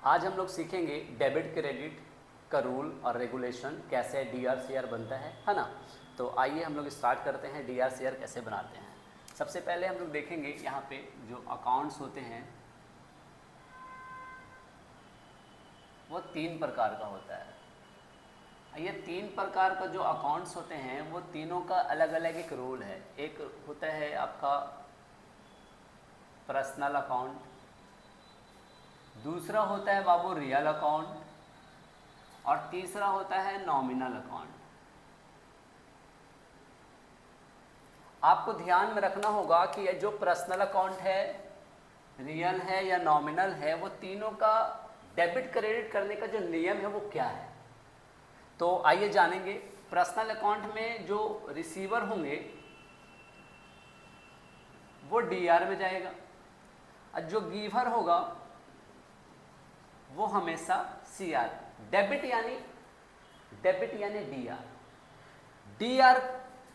आज हम लोग सीखेंगे डेबिट क्रेडिट का रूल और रेगुलेशन, कैसे DRCR बनता है ना। तो आइए हम लोग स्टार्ट करते हैं DRCR कैसे बनाते हैं। सबसे पहले हम लोग देखेंगे यहाँ पे जो अकाउंट्स होते हैं वो 3 प्रकार का होता है। ये 3 प्रकार का जो अकाउंट्स होते हैं वो तीनों का अलग अलग एक रूल है। एक होता है आपका पर्सनल अकाउंट, दूसरा होता है बाबू रियल अकाउंट और तीसरा होता है नॉमिनल अकाउंट। आपको ध्यान में रखना होगा कि ये जो पर्सनल अकाउंट है, रियल है या नॉमिनल है, वो तीनों का डेबिट क्रेडिट करने का जो नियम है वो क्या है। तो आइए जानेंगे। पर्सनल अकाउंट में जो रिसीवर होंगे वो DR में जाएगा और जो गिवर होगा वो हमेशा CR। डेबिट यानी DR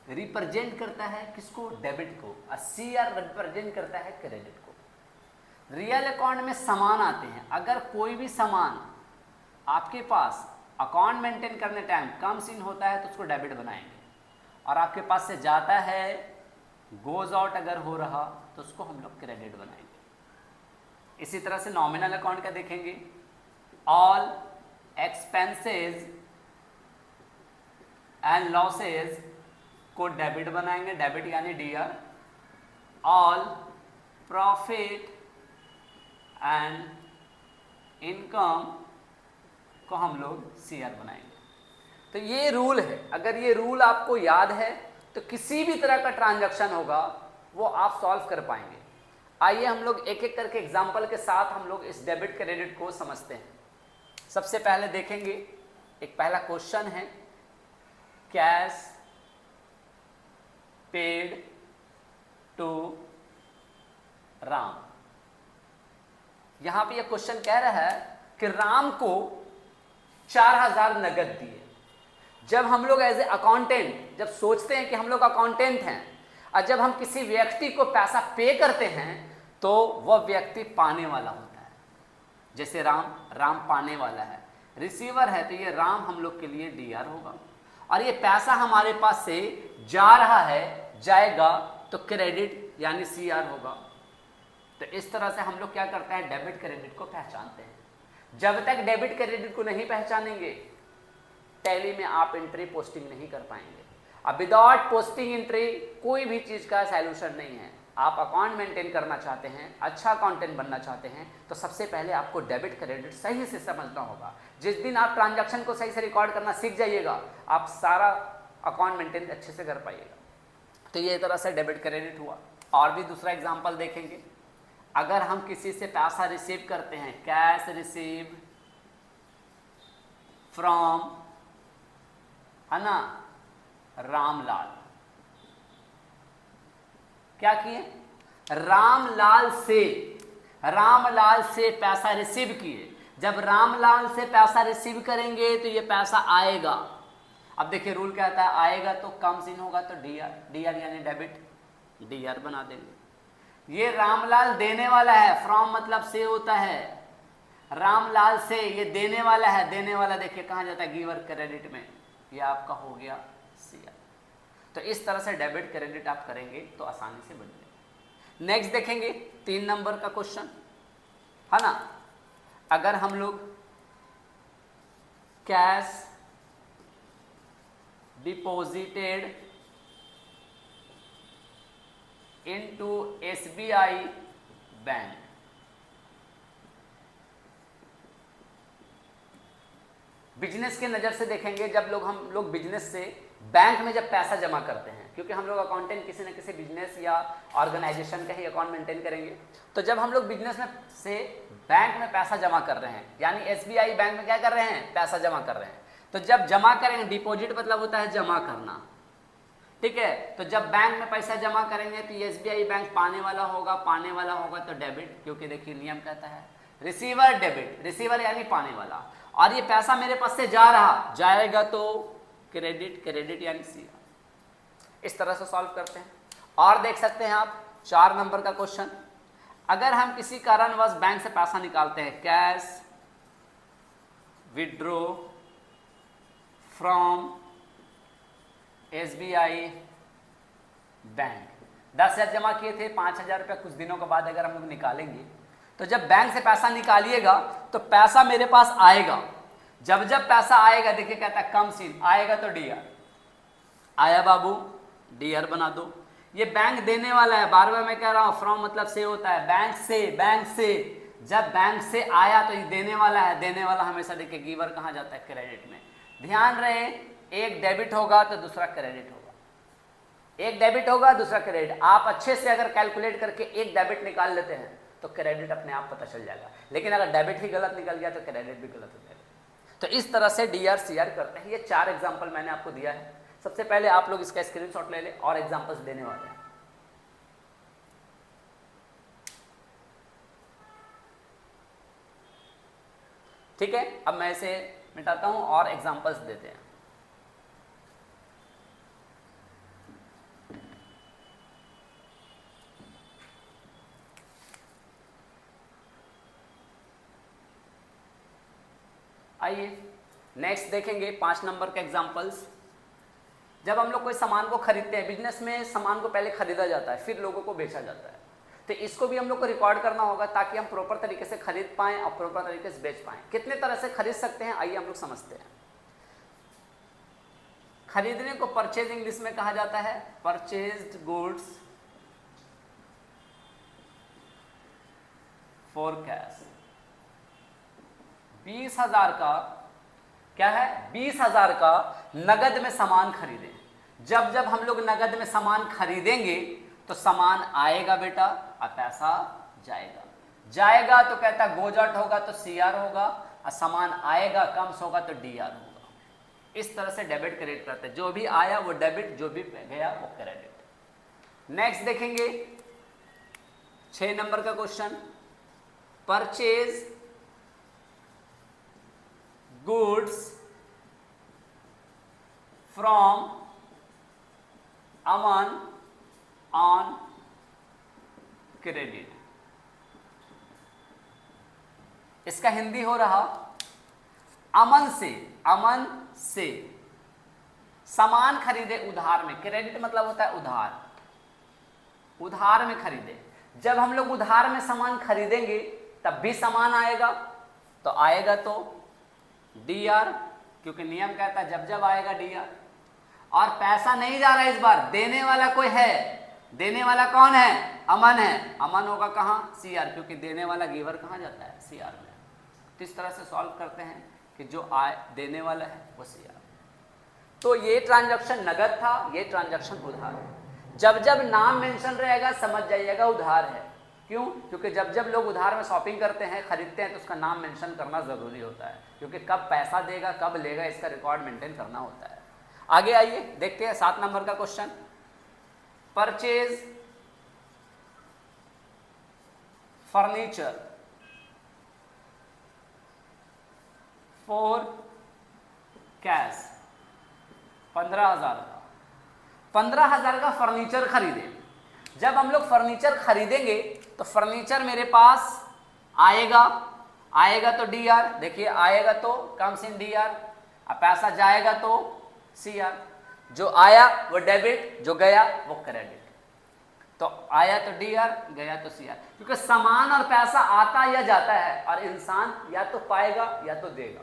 रिप्रेजेंट करता है किसको? डेबिट को, और CR रिप्रेजेंट करता है क्रेडिट को। रियल अकाउंट में सामान आते हैं। अगर कोई भी सामान आपके पास अकाउंट मेंटेन करने टाइम कम सीन होता है तो उसको डेबिट बनाएंगे, और आपके पास से जाता है, गोज आउट अगर हो रहा तो उसको हम लोग क्रेडिट बनाएंगे। इसी तरह से नॉमिनल अकाउंट का देखेंगे। ऑल एक्सपेंसेस एंड लॉसेज को डेबिट बनाएंगे, डेबिट यानी DR। All profit and income को हम लोग CR बनाएंगे। तो ये रूल है। अगर ये रूल आपको याद है तो किसी भी तरह का ट्रांजैक्शन होगा वो आप सॉल्व कर पाएंगे। आइए हम लोग एक एक करके एग्जांपल के साथ हम लोग इस डेबिट क्रेडिट को समझते हैं। सबसे पहले देखेंगे, एक पहला क्वेश्चन है, कैश पेड टू राम। यहां पे ये क्वेश्चन कह रहा है कि राम को 4000 नगद दिए। जब हम लोग एज ए अकाउंटेंट जब सोचते हैं कि हम लोग अकाउंटेंट हैं और जब हम किसी व्यक्ति को पैसा पे करते हैं तो वह व्यक्ति पाने वाला होता है। जैसे राम पाने वाला है, रिसीवर है, तो ये राम हम लोग के लिए DR होगा। और ये पैसा हमारे पास से जा रहा है, जाएगा तो क्रेडिट यानी CR होगा। तो इस तरह से हम लोग क्या करते हैं, डेबिट क्रेडिट को पहचानते हैं। जब तक डेबिट क्रेडिट को नहीं पहचानेंगे टैली में आप एंट्री पोस्टिंग नहीं कर पाएंगे। अब विदाउट पोस्टिंग एंट्री कोई भी चीज का सॉल्यूशन नहीं है। आप अकाउंट मेंटेन करना चाहते हैं, अच्छा अकाउंटेंट बनना चाहते हैं, तो सबसे पहले आपको डेबिट क्रेडिट सही से समझना होगा। जिस दिन आप ट्रांजैक्शन को सही से रिकॉर्ड करना सीख जाइएगा, आप सारा अकाउंट मेंटेन अच्छे से कर पाइएगा। तो ये तरह से डेबिट क्रेडिट हुआ। और भी दूसरा एग्जांपल देखेंगे। अगर हम किसी से पैसा रिसीव करते हैं, कैश रिसीव फ्रॉम, है ना, रामलाल। क्या किए? रामलाल से पैसा रिसीव किए। जब रामलाल से पैसा रिसीव करेंगे तो ये पैसा आएगा। अब देखिए रूल क्या आता है, आएगा तो कम सीन होगा तो DR यानी डेबिट, DR बना देंगे। ये रामलाल देने वाला है, फ्रॉम मतलब से होता है, रामलाल से ये देने वाला है। देने वाला देखिए कहाँ जाता है, गिवर क्रेडिट में, ये आपका हो गया CR। तो इस तरह से डेबिट क्रेडिट आप करेंगे तो आसानी से बन जाएगा। नेक्स्ट देखेंगे 3 नंबर का क्वेश्चन, है ना। अगर हम लोग cash deposited into SBI bank, business के नज़र से देखेंगे। जब हम लोग बिजनेस से बैंक में जब पैसा जमा करते हैं, क्योंकि हम लोग अकाउंटेंट किसी न किसी बिजनेस या ऑर्गेनाइजेशन का ही अकाउंट मेंटेन करेंगे, तो जब हम लोग बिजनेस में से बैंक में पैसा जमा कर रहे हैं, यानी SBI बैंक में क्या कर रहे हैं, पैसा जमा कर रहे हैं। तो जब जमा करेंगे, डिपॉजिट मतलब होता है जमा करना, ठीक है। तो जब बैंक में पैसा जमा करेंगे तो SBI बैंक पाने वाला होगा तो डेबिट, क्योंकि देखिए नियम कहता है रिसीवर डेबिट, रिसीवर यानी पाने वाला, और ये पैसा मेरे पास से जाएगा तो क्रेडिट यानी CR। इस तरह से सॉल्व करते हैं। और देख सकते हैं आप 4 नंबर का क्वेश्चन, अगर हम किसी कारणवश बैंक से पैसा निकालते हैं, cash withdraw from SBI bank. 10,000 जमा किए थे, 5,000 रुपया कुछ दिनों के बाद अगर हम लोग निकालेंगे तो जब बैंक से पैसा निकालिएगा तो पैसा मेरे पास आएगा। जब जब पैसा आएगा, देखिए कहता है कम सीन आएगा तो DR आया बाबू, DR बना दो। ये बैंक देने वाला है, बार बार मैं कह रहा हूं, फ्रॉम मतलब से होता है, बैंक से। जब बैंक से आया तो ये देने वाला है, देने वाला हमेशा देखिए गिवर कहां जाता है, क्रेडिट में। ध्यान रहे, एक डेबिट होगा तो दूसरा क्रेडिट होगा, एक डेबिट होगा दूसरा क्रेडिट। आप अच्छे से अगर कैलकुलेट करके एक डेबिट निकाल लेते हैं तो क्रेडिट अपने आप पता चल जाएगा, लेकिन अगर डेबिट ही गलत निकल गया तो क्रेडिट भी गलत हो जाएगा। तो इस तरह से DR CR करते हैं। ये 4 एग्जाम्पल मैंने आपको दिया है। सबसे पहले आप लोग इसका स्क्रीनशॉट ले लें और एग्जाम्पल्स देने वाले हैं। ठीक है, अब मैं इसे मिटाता हूं और एग्जाम्पल्स देते हैं। आइए नेक्स्ट देखेंगे 5 नंबर के एग्जाम्पल्स। जब हम लोग कोई सामान को खरीदते हैं, बिजनेस में सामान को पहले खरीदा जाता है फिर लोगों को बेचा जाता है, तो इसको भी हम लोग को रिकॉर्ड करना होगा ताकि हम प्रॉपर तरीके से खरीद पाएं और प्रॉपर तरीके से बेच पाएं। कितने तरह से खरीद सकते हैं, आइए हम लोग समझते हैं। खरीदने को परचेज इंग्लिश में कहा जाता है परचेज्ड गुड्स फॉर कैश। 20,000 का क्या है, 20,000 का नगद में सामान खरीदे। जब जब हम लोग नगद में सामान खरीदेंगे तो सामान आएगा बेटा और पैसा जाएगा तो कहता गोज आउट होगा तो CR होगा, और सामान आएगा कम होगा तो DR होगा। इस तरह से डेबिट क्रेडिट करते हैं, जो भी आया वो डेबिट, जो भी गया वो क्रेडिट। नेक्स्ट देखेंगे 6 नंबर का question, purchase goods from Aman on credit. इसका हिंदी हो रहा अमन से सामान खरीदे उधार में। क्रेडिट मतलब होता है उधार में खरीदे। जब हम लोग उधार में सामान खरीदेंगे तब भी सामान आएगा, तो आएगा तो DR, क्योंकि नियम कहता है जब जब आएगा DR। और पैसा नहीं जा रहा इस बार, देने वाला कोई है, देने वाला कौन है, अमन है। अमन होगा कहाँ, CR, क्योंकि देने वाला गिवर कहाँ जाता है, CR में। तो इस तरह से सॉल्व करते हैं कि जो आय देने वाला है वो CR। तो ये ट्रांजैक्शन नगद था, ये ट्रांजैक्शन उधार है। जब जब नाम मेंशन रहेगा समझ जाइएगा उधार है। क्यों, क्योंकि जब जब लोग उधार में शॉपिंग करते हैं, खरीदते हैं, तो उसका नाम मेंशन करना जरूरी होता है, क्योंकि कब पैसा देगा कब लेगा इसका रिकॉर्ड मेंटेन करना होता है। आगे आइए देखते हैं 7 नंबर का question, purchase furniture for cash. 15,000 का 15,000 का फर्नीचर खरीदे। जब हम लोग फर्नीचर खरीदेंगे तो फर्नीचर मेरे पास आएगा तो DR, देखिए आएगा तो कम्स इन DR, और पैसा जाएगा तो CR। जो आया वो डेबिट, जो गया वो क्रेडिट। तो आया तो DR, गया तो CR, क्योंकि सामान और पैसा आता या जाता है और इंसान या तो पाएगा या तो देगा।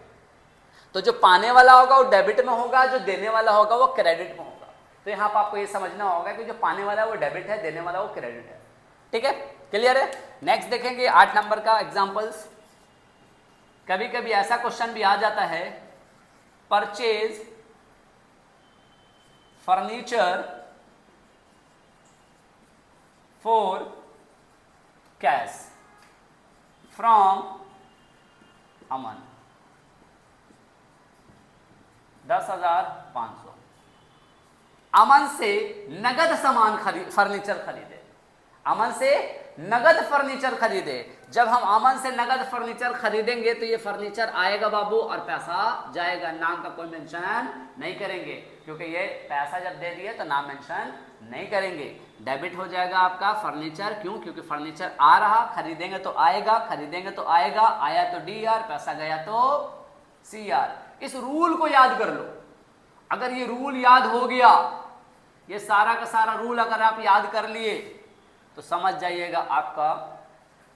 तो जो पाने वाला होगा वो डेबिट में होगा, जो देने वाला होगा वो क्रेडिट में होगा। तो यहाँ पर आपको ये समझना होगा कि जो पाने वाला है वो डेबिट है, देने वाला वो क्रेडिट है। ठीक है, क्लियर है। नेक्स्ट देखेंगे 8 नंबर का एग्जांपल्स। कभी कभी ऐसा क्वेश्चन भी आ जाता है, purchase furniture for cash from Aman. 10,500 Aman से नगद सामान फर्नीचर खरीदे। अमन से नगद फर्नीचर खरीदे। जब हम अमन से नगद फर्नीचर खरीदेंगे तो ये फर्नीचर आएगा बाबू और पैसा जाएगा। नाम का कोई मेंशन नहीं करेंगे, क्योंकि ये पैसा जब दे दिए तो नाम मेंशन नहीं करेंगे। डेबिट हो जाएगा आपका फर्नीचर। क्यों, क्योंकि फर्नीचर आ रहा, खरीदेंगे तो आएगा, खरीदेंगे तो आएगा, आया तो DR, पैसा गया तो CR। इस रूल को याद कर लो। अगर ये रूल याद हो गया, ये सारा का सारा रूल अगर आप याद कर लिए तो समझ जाइएगा आपका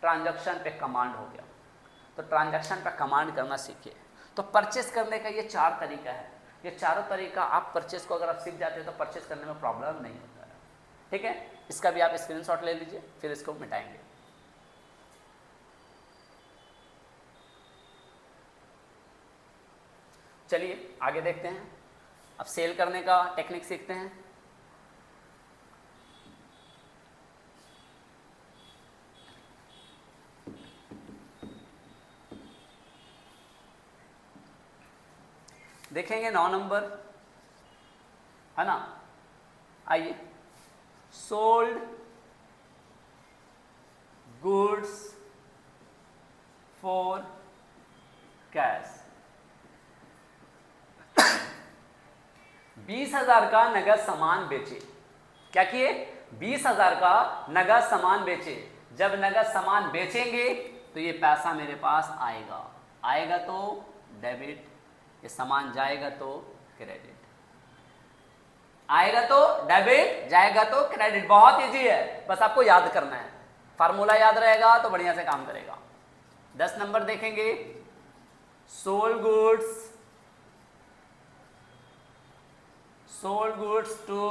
ट्रांजैक्शन पे कमांड हो गया। तो ट्रांजैक्शन पे कमांड करना सीखिए। तो परचेस करने का ये 4 तरीका है। ये चारों तरीका आप परचेस को अगर आप सीख जाते हैं तो परचेस करने में प्रॉब्लम नहीं होता है। ठीक है, इसका भी आप स्क्रीनशॉट ले लीजिए, फिर इसको मिटाएंगे। चलिए आगे देखते हैं। अब सेल करने का टेक्निक सीखते हैं। देखेंगे 9 नंबर, है ना। आइए, सोल्ड गुड्स फॉर कैश। 20,000 का नगद सामान बेचे। क्या किए? 20,000 का नगद सामान बेचे। जब नगद सामान बेचेंगे तो ये पैसा मेरे पास आएगा। आएगा तो डेबिट, ये सामान जाएगा तो क्रेडिट। आएगा तो डेबिट, जाएगा तो क्रेडिट। बहुत इजी है, बस आपको याद करना है। फार्मूला याद रहेगा तो बढ़िया से काम करेगा। 10 नंबर देखेंगे, sold goods to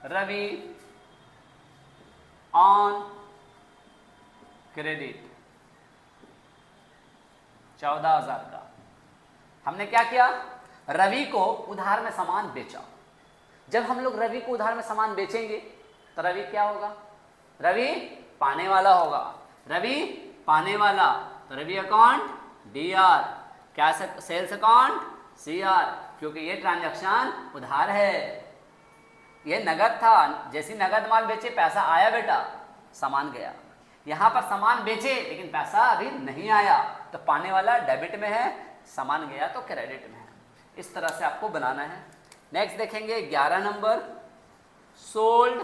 Ravi on credit. 14,000 का हमने क्या किया? रवि को उधार में सामान बेचा। जब हम लोग रवि को उधार में सामान बेचेंगे तो रवि क्या होगा? रवि पाने वाला होगा। रवि पाने वाला, तो रवि अकाउंट DR, क्या सेल्स अकाउंट CR, क्योंकि ये ट्रांजैक्शन उधार है। ये नगद था, जैसी नगद माल बेचे पैसा आया बेटा, सामान गया। यहां पर सामान बेचे लेकिन पैसा अभी नहीं आया, तो पाने वाला डेबिट में है, सामान गया तो क्रेडिट में है। इस तरह से आपको बनाना है। नेक्स्ट देखेंगे 11 number, sold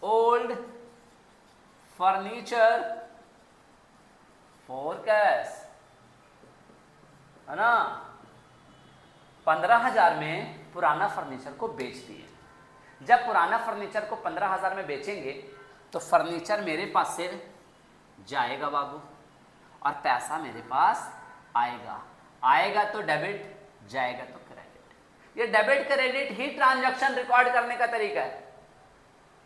old furniture for cash, है ना। 15,000 में पुराना फर्नीचर को बेच दिए। जब पुराना फर्नीचर को 15,000 में बेचेंगे तो फर्नीचर मेरे पास से जाएगा बाबू, और पैसा मेरे पास आएगा। आएगा तो डेबिट, जाएगा तो क्रेडिट। ये डेबिट क्रेडिट ही ट्रांजैक्शन रिकॉर्ड करने का तरीका है।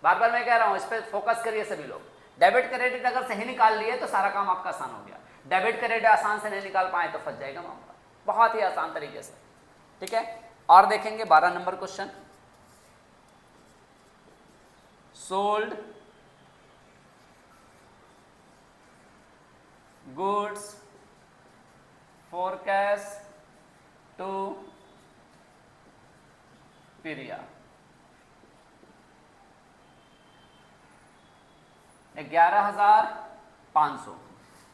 बार बार मैं कह रहा हूं, इस पर फोकस करिए सभी लोग। डेबिट क्रेडिट अगर सही निकाल लिए तो सारा काम आपका आसान हो गया। डेबिट क्रेडिट आसान से नहीं निकाल पाए तो फंस जाएगा मामला, बहुत ही आसान तरीके से। ठीक है, और देखेंगे 12 number question, sold goods for cash to Piriya. 11,500।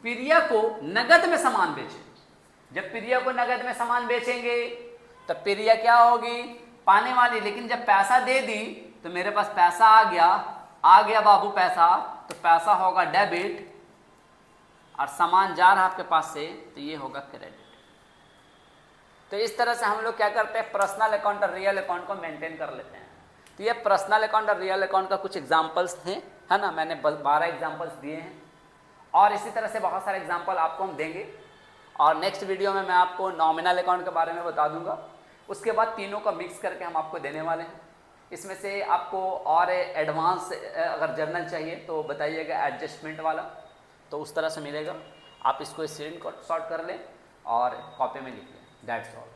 Piriya को नगद में सामान बेचे। जब पिरिया को नगद में सामान बेचेंगे तो पिरिया क्या होगी? पाने वाली। लेकिन जब पैसा दे दी तो मेरे पास पैसा आ गया बाबू पैसा, तो पैसा होगा डेबिट, और सामान जा रहा आपके पास से तो ये होगा क्रेडिट। तो इस तरह से हम लोग क्या करते हैं, पर्सनल अकाउंट और रियल अकाउंट को मेंटेन कर लेते हैं। तो ये पर्सनल अकाउंट और रियल अकाउंट का कुछ एग्जांपल्स थे, है ना। मैंने 12 एग्जांपल्स दिए हैं, और इसी तरह से बहुत सारे एग्जांपल आपको हम देंगे। और नेक्स्ट वीडियो में मैं आपको नॉमिनल अकाउंट के बारे में बता दूंगा। उसके बाद तीनों का मिक्स करके हम आपको देने वाले हैं। इसमें से आपको और एडवांस अगर जर्नल चाहिए तो बताइएगा, एडजस्टमेंट वाला, तो उस तरह से मिलेगा। आप इसको स्क्रीन शॉट कर लें और कॉपी में लिख लें। That's all.